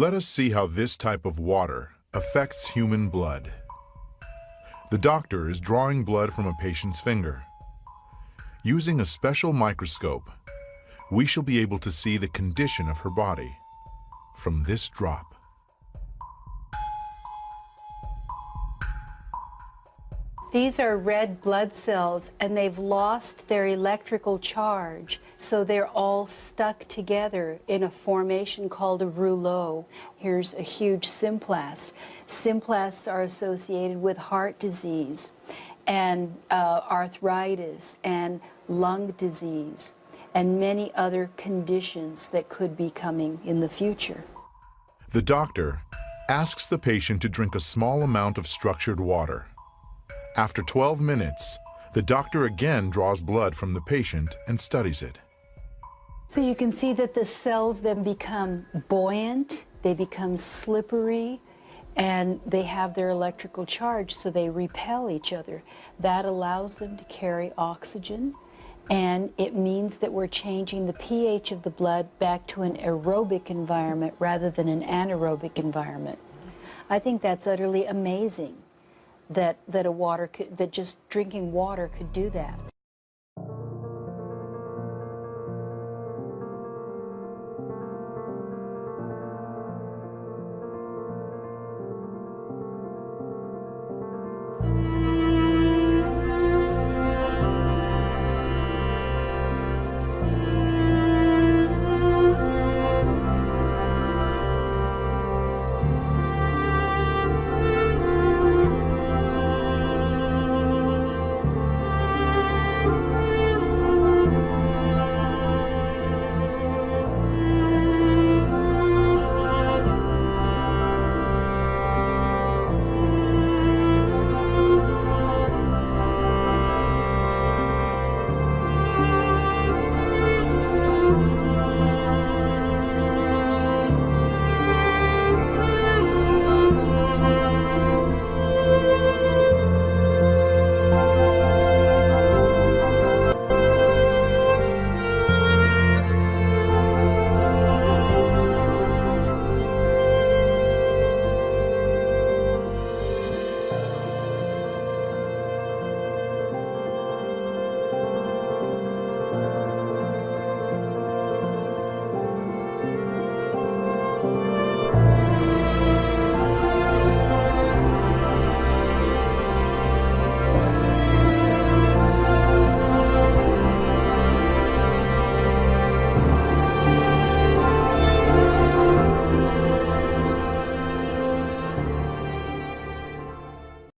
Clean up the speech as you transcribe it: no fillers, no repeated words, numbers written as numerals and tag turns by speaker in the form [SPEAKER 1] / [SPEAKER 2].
[SPEAKER 1] Let us see how this type of water affects human blood. The doctor is drawing blood from a patient's finger. Using a special microscope, we shall be able to see the condition of her body from this drop.
[SPEAKER 2] These are red blood cells, and they've lost their electrical charge, so they're all stuck together in a formation called a rouleau. Here's a huge symplast. Symplasts are associated with heart disease and arthritis and lung disease and many other conditions that could be coming in the future.
[SPEAKER 1] The doctor asks the patient to drink a small amount of structured water. After 12 minutes, the doctor again draws blood from the patient and studies it.
[SPEAKER 2] So you can see that the cells then become buoyant, they become slippery, and they have their electrical charge, so they repel each other. That allows them to carry oxygen, and it means that we're changing the pH of the blood back to an aerobic environment rather than an anaerobic environment. I think that's utterly amazing that just drinking water could do that.